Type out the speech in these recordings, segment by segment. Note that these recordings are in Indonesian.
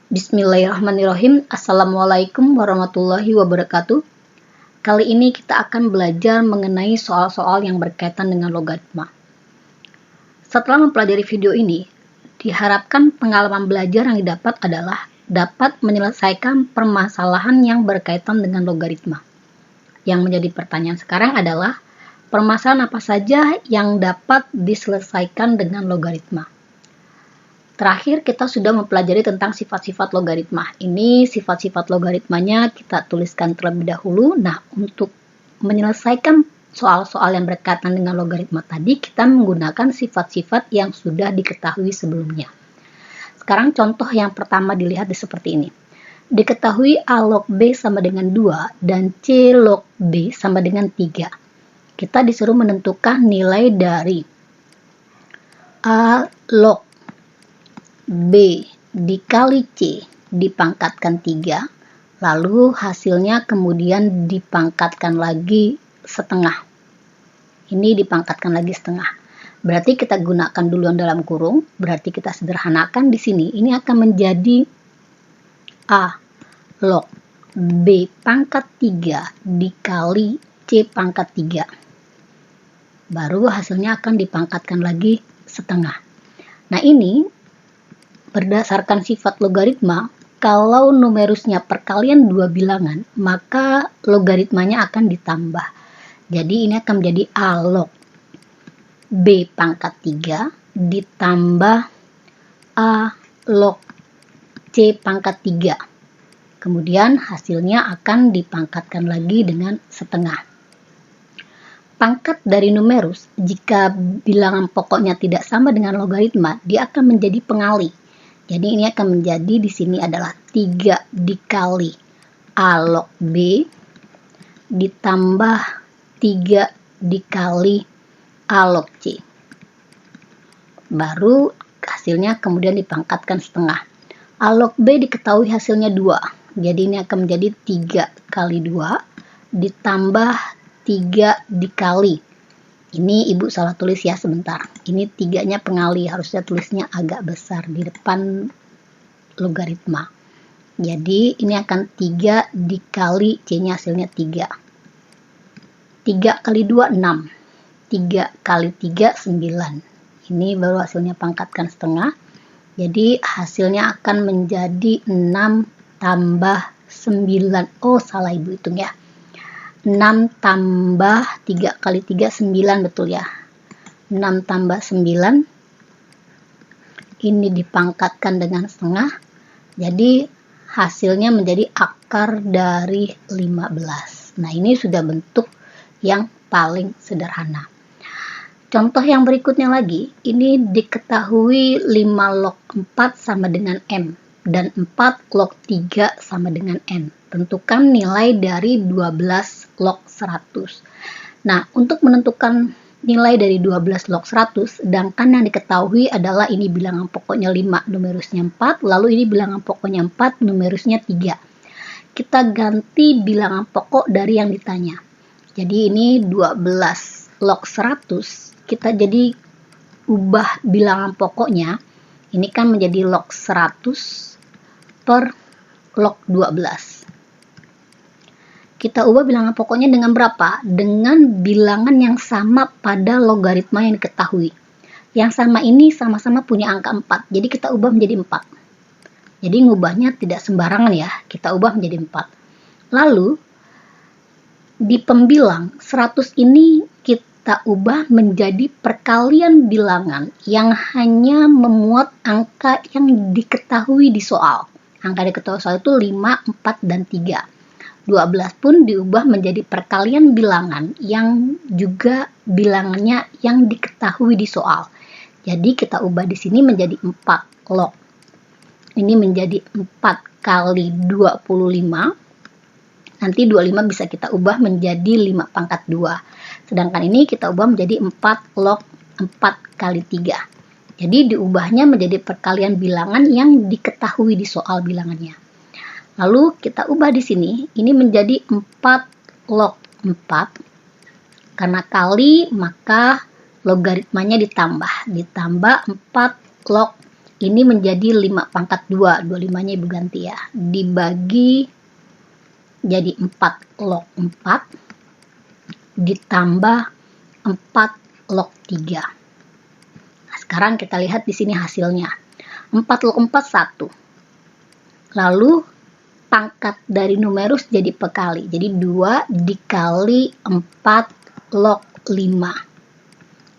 Bismillahirrahmanirrahim. Assalamualaikum warahmatullahi wabarakatuh. Kali ini kita akan belajar mengenai soal-soal yang berkaitan dengan logaritma. Setelah mempelajari video ini, diharapkan pengalaman belajar yang didapat adalah dapat menyelesaikan permasalahan yang berkaitan dengan logaritma. Yang menjadi pertanyaan sekarang adalah, permasalahan apa saja yang dapat diselesaikan dengan logaritma? Terakhir kita sudah mempelajari tentang sifat-sifat logaritma. Ini sifat-sifat logaritmanya kita tuliskan terlebih dahulu. Nah, untuk menyelesaikan soal-soal yang berkaitan dengan logaritma tadi, kita menggunakan sifat-sifat yang sudah diketahui sebelumnya. Sekarang contoh yang pertama dilihat seperti ini. Diketahui A log B sama dengan 2 dan C log B sama dengan 3. Kita disuruh menentukan nilai dari A log B dikali C dipangkatkan 3, lalu hasilnya kemudian dipangkatkan lagi setengah. Ini dipangkatkan lagi setengah. Berarti kita gunakan dulu yang dalam kurung, berarti kita sederhanakan di sini. Ini akan menjadi A log B pangkat 3 dikali C pangkat 3. Baru hasilnya akan dipangkatkan lagi setengah. Nah, ini berdasarkan sifat logaritma, kalau numerusnya perkalian dua bilangan, maka logaritmanya akan ditambah. Jadi ini akan menjadi A log B pangkat 3 ditambah A log C pangkat 3. Kemudian hasilnya akan dipangkatkan lagi dengan setengah. Pangkat dari numerus, jika bilangan pokoknya tidak sama dengan logaritma, dia akan menjadi pengali. Jadi ini akan menjadi di sini adalah 3 dikali A log B ditambah 3 dikali A log C. Baru hasilnya kemudian dipangkatkan setengah. A log B diketahui hasilnya 2. Jadi ini akan menjadi 3 kali 2 ditambah 3 dikali. Ini ibu salah tulis ya sebentar. Ini 3-nya pengali, harusnya tulisnya agak besar di depan logaritma. Jadi ini akan 3 dikali C-nya hasilnya 3. 3 kali 2 6. 3 kali 3 9. Ini baru hasilnya pangkatkan setengah. Jadi hasilnya akan menjadi 6 tambah 9. Oh, salah ibu hitung ya. 6 tambah 3 kali 3 9, betul ya. 6 tambah 9 ini dipangkatkan dengan setengah, jadi hasilnya menjadi akar dari 15. Nah, ini sudah bentuk yang paling sederhana. Contoh yang berikutnya lagi, ini diketahui 5 log 4 sama dengan M dan 4 log 3 sama dengan N. Tentukan nilai dari 12 log 100. Nah, untuk menentukan nilai dari 12 log 100, sedangkan yang diketahui adalah ini bilangan pokoknya 5, numerusnya 4, lalu ini bilangan pokoknya 4, numerusnya 3. Kita ganti bilangan pokok dari yang ditanya. Jadi ini 12 log 100, kita jadi ubah bilangan pokoknya, ini kan menjadi log 100 per log 12. Kita ubah bilangan pokoknya dengan berapa? Dengan bilangan yang sama pada logaritma yang diketahui. Yang sama ini sama-sama punya angka 4. Jadi kita ubah menjadi 4. Jadi ngubahnya tidak sembarangan ya. Kita ubah menjadi 4. Lalu di pembilang 100 ini kita ubah menjadi perkalian bilangan yang hanya memuat angka yang diketahui di soal. Angka diketahui soal itu 5, 4, dan 3. 12 pun diubah menjadi perkalian bilangan yang juga bilangannya yang diketahui di soal. Jadi kita ubah di sini menjadi 4 log. Ini menjadi 4 kali 25. Nanti 25 bisa kita ubah menjadi 5 pangkat 2. Sedangkan ini kita ubah menjadi 4 log 4 kali 3. Jadi diubahnya menjadi perkalian bilangan yang diketahui di soal bilangannya. Lalu kita ubah di sini, ini menjadi 4 log 4. Karena kali, maka logaritmanya ditambah 4 log ini menjadi 5 pangkat 2, 25-nya Ibu ganti ya, dibagi jadi 4 log 4 ditambah 4 log 3. Nah, sekarang kita lihat di sini hasilnya. 4 log 4 1. Lalu pangkat dari numerus jadi pekali. Jadi 2 dikali 4 log 5.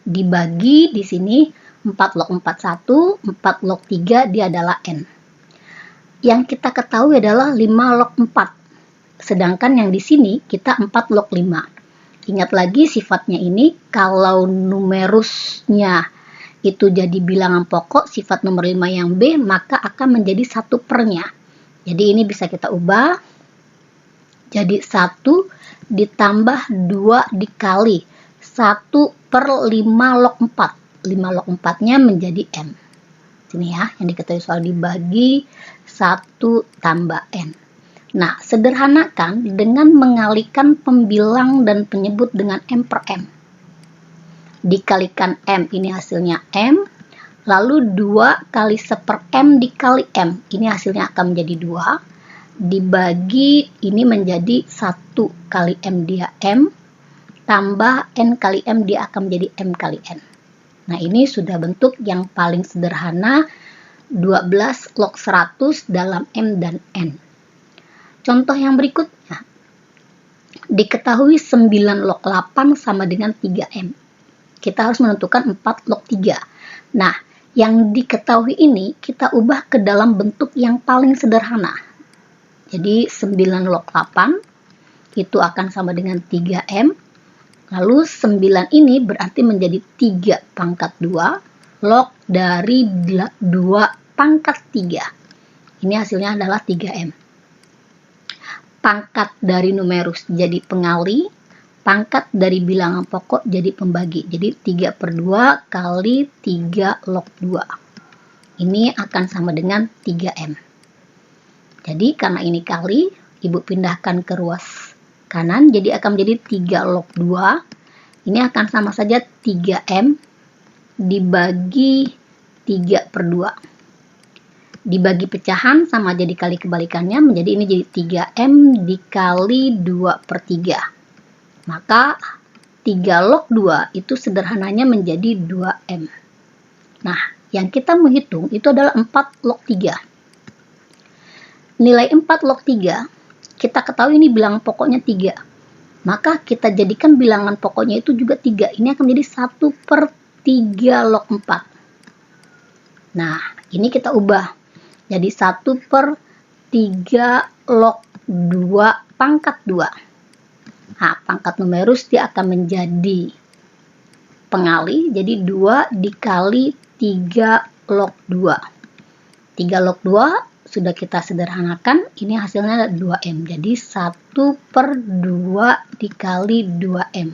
Dibagi di sini 4 log 4 1, 4 log 3 dia adalah n. Yang kita ketahui adalah 5 log 4. Sedangkan yang di sini kita 4 log 5. Ingat lagi sifatnya ini, kalau numerusnya itu jadi bilangan pokok, sifat nomor 5 yang B, maka akan menjadi 1 pernya. Jadi ini bisa kita ubah jadi 1 ditambah 2 dikali 1 per 5 log 4. 5 log 4-nya menjadi n. Sini ya, yang diketahui soal dibagi 1 tambah n. Nah, sederhanakan dengan mengalihkan pembilang dan penyebut dengan m per m. Dikalikan m, ini hasilnya m. Lalu 2 kali 1/m dikali m. Ini hasilnya akan menjadi 2. Dibagi ini menjadi 1 kali m dia m. Tambah n kali m dia akan menjadi m kali n. Nah, ini sudah bentuk yang paling sederhana 12 log 100 dalam m dan n. Contoh yang berikutnya. Diketahui 9 log 8 sama dengan 3m. Kita harus menentukan 4 log 3. Nah, yang diketahui ini kita ubah ke dalam bentuk yang paling sederhana. Jadi 9 log 8 itu akan sama dengan 3m. Lalu 9 ini berarti menjadi 3 pangkat 2 log dari 2 pangkat 3. Ini hasilnya adalah 3m. Pangkat dari numerus jadi pengali, pangkat dari bilangan pokok jadi pembagi. Jadi 3/2 kali 3 log 2. Ini akan sama dengan 3m. Jadi karena ini kali, Ibu pindahkan ke ruas kanan, jadi akan menjadi 3 log 2. Ini akan sama saja 3m dibagi 3/2. Dibagi pecahan sama jadi kali kebalikannya, menjadi ini jadi 3m dikali 2/3. Maka 3 log 2 itu sederhananya menjadi 2m. Nah, yang kita menghitung itu adalah 4 log 3. Nilai 4 log 3, kita ketahui ini bilangan pokoknya 3. Maka kita jadikan bilangan pokoknya itu juga 3. Ini akan menjadi 1/3 log 4. Nah, ini kita ubah. Jadi 1/3 log 2 pangkat 2. Nah, pangkat numerus dia akan menjadi pengali. Jadi 2 dikali 3 log 2. 3 log 2 sudah kita sederhanakan. Ini hasilnya 2m. Jadi 1/2 dikali 2m.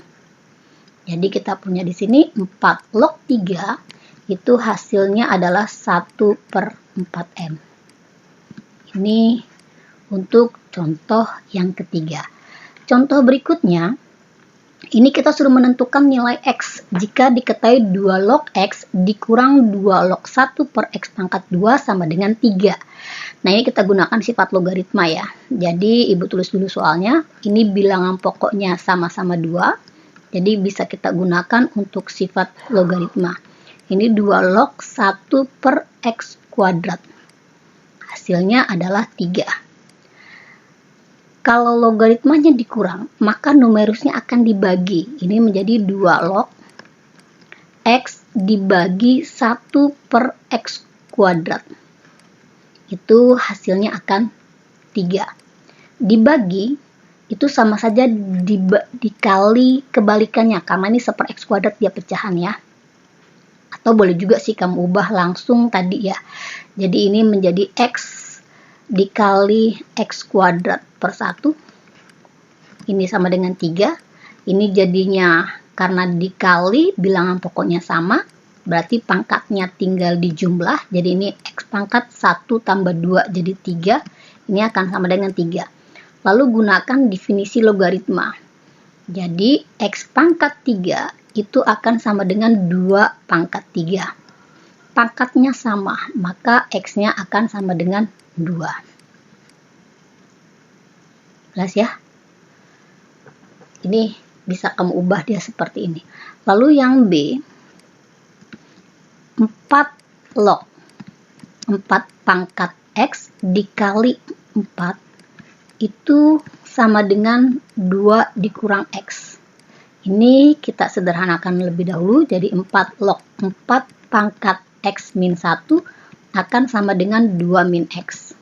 Jadi kita punya di sini 4 log 3 itu hasilnya adalah 1/4m. Ini untuk contoh yang ketiga. Contoh berikutnya, ini kita suruh menentukan nilai x jika diketahui 2 log x dikurang 2 log 1 per x pangkat 2 sama dengan 3. Nah, ini kita gunakan sifat logaritma ya. Jadi, Ibu tulis dulu soalnya. Ini bilangan pokoknya sama-sama 2. Jadi, bisa kita gunakan untuk sifat logaritma. Ini 2 log 1 per x kuadrat. Hasilnya adalah 3. Kalau logaritmanya dikurang, maka numerusnya akan dibagi. Ini menjadi 2 log x dibagi 1 per x kuadrat. Itu hasilnya akan 3. Dibagi, itu sama saja dikali kebalikannya. Karena ini 1 per x kuadrat dia pecahan ya. Atau boleh juga sih kamu ubah langsung tadi ya. Jadi ini menjadi x dikali x kuadrat per 1. Ini sama dengan 3. Ini jadinya karena dikali bilangan pokoknya sama. Berarti pangkatnya tinggal dijumlah. Jadi ini x pangkat 1 tambah 2 jadi 3. Ini akan sama dengan 3. Lalu gunakan definisi logaritma. Jadi x pangkat 3 itu akan sama dengan 2 pangkat 3. pangkatnya sama, maka X-nya akan sama dengan 2. Jelas ya? Ini bisa kamu ubah dia seperti ini. Lalu yang B, 4 log 4 pangkat X dikali 4 itu sama dengan 2 dikurang X. Ini kita sederhanakan lebih dahulu, jadi 4 log 4 pangkat X min 1 akan sama dengan 2 min X.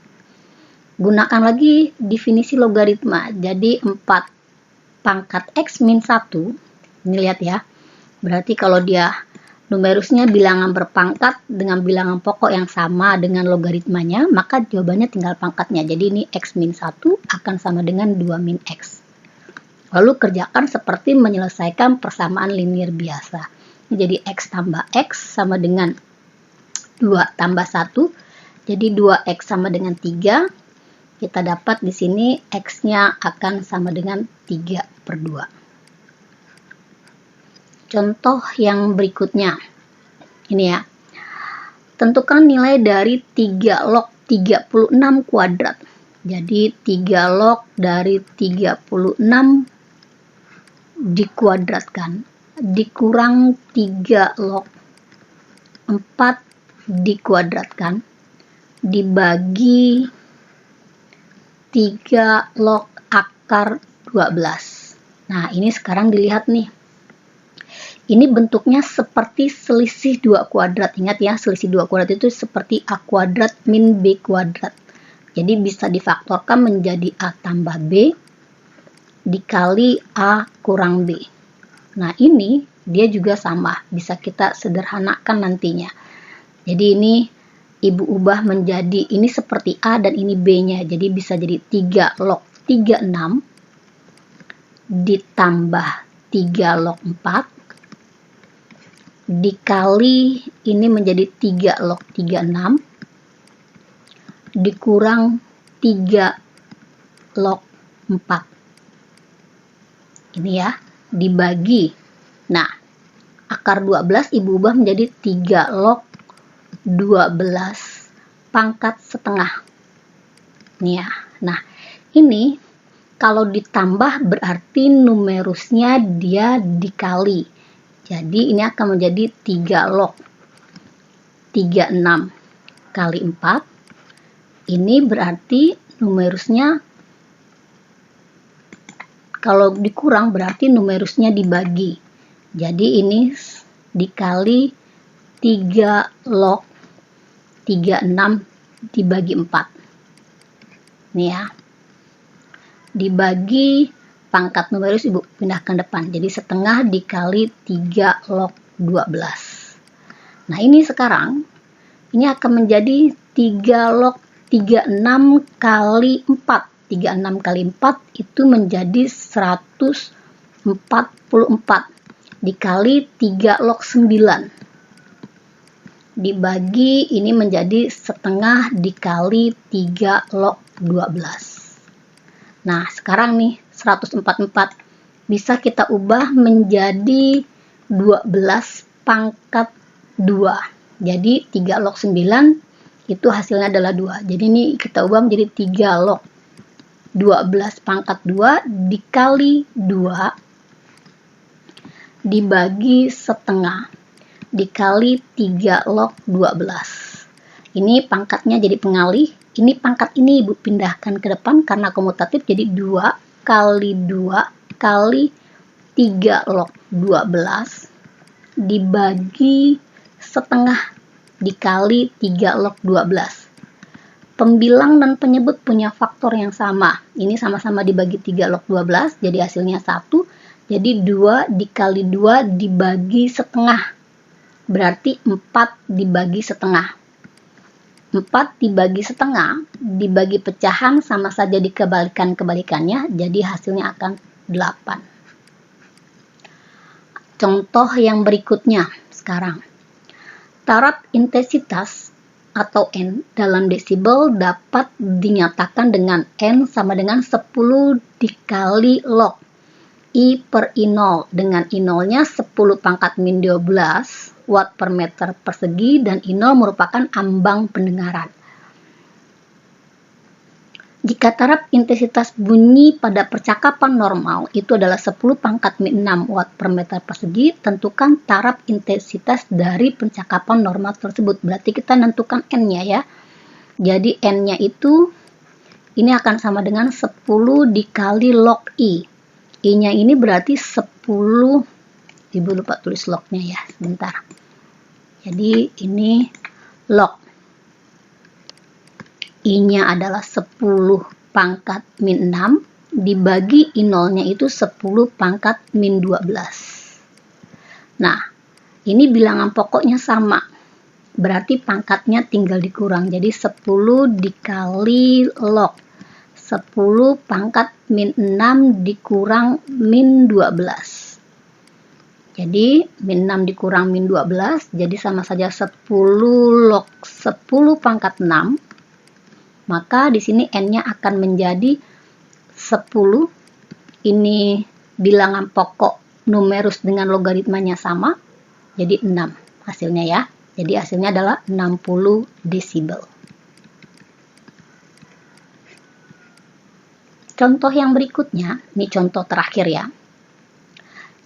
Gunakan lagi definisi logaritma, jadi 4 pangkat X min 1, ini lihat ya, berarti kalau dia numerusnya bilangan berpangkat dengan bilangan pokok yang sama dengan logaritmanya, maka jawabannya tinggal pangkatnya. Jadi ini X min 1 akan sama dengan 2 min X. Lalu kerjakan seperti menyelesaikan persamaan linear biasa. Jadi X tambah X sama dengan 2 tambah 1. Jadi 2X sama dengan 3. Kita dapat di sini X-nya akan sama dengan 3/2. Contoh yang berikutnya. Ini ya. Tentukan nilai dari 3 log 36 kuadrat. Jadi 3 log dari 36 dikuadratkan dikurang 3 log 4 dikuadratkan dibagi 3 log akar 12. Nah, ini sekarang dilihat nih. Ini bentuknya seperti selisih 2 kuadrat. Ingat ya, selisih 2 kuadrat itu seperti A kuadrat min B kuadrat. Jadi bisa difaktorkan menjadi A tambah B dikali A kurang B. Nah, ini dia juga sama, bisa kita sederhanakan nantinya. Jadi ini ibu ubah menjadi, ini seperti A dan ini B-nya. Jadi bisa jadi 3 log 36 ditambah 3 log 4 dikali ini menjadi 3 log 36 dikurang 3 log 4. Ini ya, dibagi. Nah, akar 12 ibu ubah menjadi 3 log 12 pangkat setengah. Nih ya. Nah, ini kalau ditambah berarti numerusnya dia dikali. Jadi ini akan menjadi 3 log 36 kali 4. Ini berarti numerusnya kalau dikurang berarti numerusnya dibagi. Jadi ini dikali 3 log 36 dibagi 4. Nih ya. Dibagi pangkat numerus ibu pindahkan depan. Jadi setengah dikali 3 log 12. Nah, ini sekarang ini akan menjadi 3 log 36 kali 4. 36 kali 4 itu menjadi 144 dikali 3 log 9 dibagi ini menjadi setengah dikali 3 log 12. Nah, sekarang nih 144 bisa kita ubah menjadi 12 pangkat 2. Jadi 3 log 9 itu hasilnya adalah 2. Jadi ini kita ubah menjadi 3 log 12 pangkat 2 dikali 2 dibagi setengah dikali 3 log 12. Ini pangkatnya jadi pengalih. Ini pangkat ini ibu pindahkan ke depan karena komutatif, jadi 2 kali 2 kali 3 log 12 dibagi setengah dikali 3 log 12. Pembilang dan penyebut punya faktor yang sama. Ini sama-sama dibagi 3 log 12, jadi hasilnya 1. Jadi 2 dikali 2 dibagi setengah. Berarti 4 dibagi setengah. 4 dibagi setengah, dibagi pecahan sama saja dikebalikan-kebalikannya, jadi hasilnya akan 8. Contoh yang berikutnya sekarang. Taraf intensitas atau N dalam desibel dapat dinyatakan dengan N sama dengan 10 dikali log I per I0 dengan I0 nya 10 pangkat min 12 watt per meter persegi, dan I0 merupakan ambang pendengaran. Jika taraf intensitas bunyi pada percakapan normal itu adalah 10 pangkat min 6 watt per meter persegi, tentukan taraf intensitas dari percakapan normal tersebut. Berarti kita tentukan N-nya ya. Jadi N-nya itu ini akan sama dengan 10 dikali log I. I-nya ini berarti 10, Ibu lupa tulis log-nya ya, sebentar. Jadi ini log. I-nya adalah 10 pangkat min 6 dibagi I0-nya itu 10 pangkat min 12. Nah, ini bilangan pokoknya sama. Berarti pangkatnya tinggal dikurang. Jadi 10 dikali log 10 pangkat min 6 dikurang min 12. Jadi min 6 dikurang min 12, jadi sama saja 10 log 10 pangkat 6. Maka di sini N-nya akan menjadi 10. Ini bilangan pokok numerus dengan logaritmanya sama. Jadi 6 hasilnya ya. Jadi hasilnya adalah 60 desibel. Contoh yang berikutnya, ini contoh terakhir ya.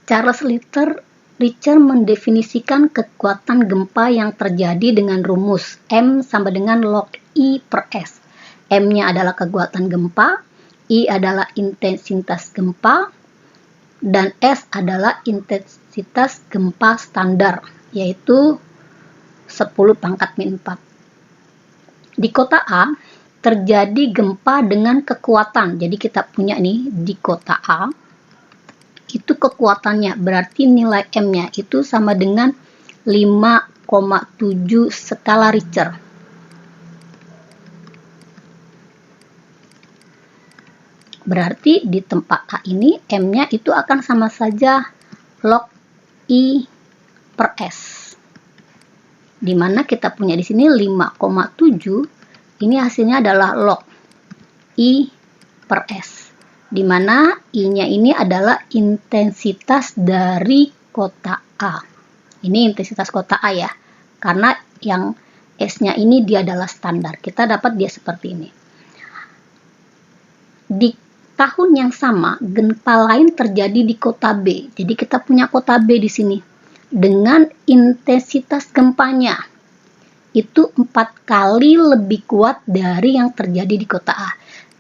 Charles Richter mendefinisikan kekuatan gempa yang terjadi dengan rumus M sama dengan log I per S. M-nya adalah kekuatan gempa, I adalah intensitas gempa, dan S adalah intensitas gempa standar, yaitu 10 pangkat min 4. Di kota A, terjadi gempa dengan kekuatan. Jadi kita punya nih, di kota A, itu kekuatannya, berarti nilai M-nya itu sama dengan 5,7 skala Richter. Berarti di tempat A ini M-nya itu akan sama saja log I per S. Dimana kita punya di sini 5,7, ini hasilnya adalah log I per S. Dimana I-nya ini adalah intensitas dari kota A. Ini intensitas kota A ya, karena yang S-nya ini dia adalah standar. Kita dapat dia seperti ini. Di tahun yang sama, gempa lain terjadi di kota B. Jadi kita punya kota B di sini. Dengan intensitas gempanya itu 4 kali lebih kuat dari yang terjadi di kota A.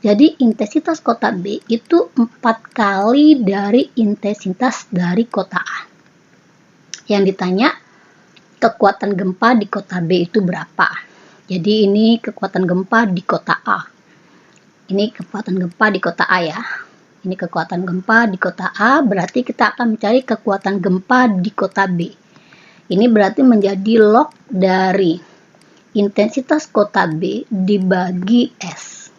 Jadi intensitas kota B itu 4 kali dari intensitas dari kota A. Yang ditanya, kekuatan gempa di kota B itu berapa? Jadi ini kekuatan gempa di kota A. Ini kekuatan gempa di kota A ya. Ini kekuatan gempa di kota A, berarti kita akan mencari kekuatan gempa di kota B. Ini berarti menjadi log dari intensitas kota B dibagi S.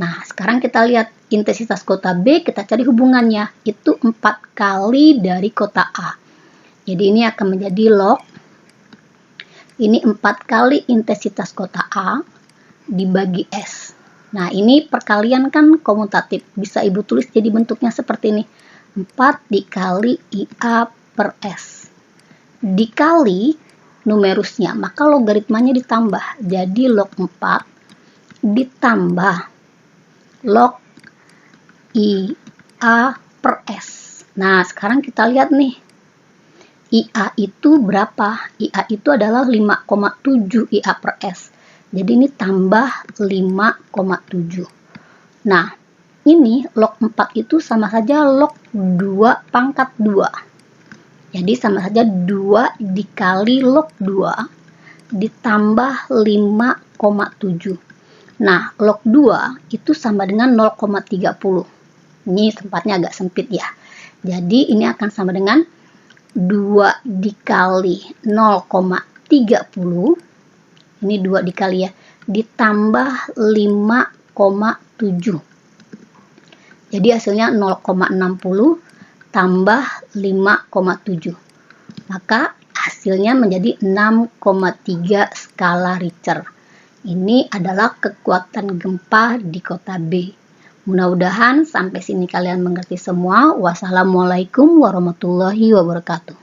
Nah, sekarang kita lihat intensitas kota B, kita cari hubungannya. Itu 4 kali dari kota A. Jadi ini akan menjadi log. Ini 4 kali intensitas kota A dibagi S. Nah, ini perkalian kan komutatif. Bisa Ibu tulis jadi bentuknya seperti ini. 4 dikali IA per S. Dikali numerusnya, maka logaritmanya ditambah. Jadi log 4 ditambah log IA per S. Nah, sekarang kita lihat nih. IA itu berapa? IA itu adalah 5,7 IA per S. Jadi ini tambah 5,7. Nah, ini log 4 itu sama saja log 2 pangkat 2. Jadi sama saja 2 dikali log 2 ditambah 5,7. Nah, log 2 itu sama dengan 0,30. Ini tempatnya agak sempit ya. Jadi ini akan sama dengan 2 dikali 0,30. Ini 2 dikali ya, ditambah 5,7. Jadi hasilnya 0,60 tambah 5,7. Maka hasilnya menjadi 6,3 skala Richter. Ini adalah kekuatan gempa di kota B. Mudah-mudahan sampai sini kalian mengerti semua. Wassalamualaikum warahmatullahi wabarakatuh.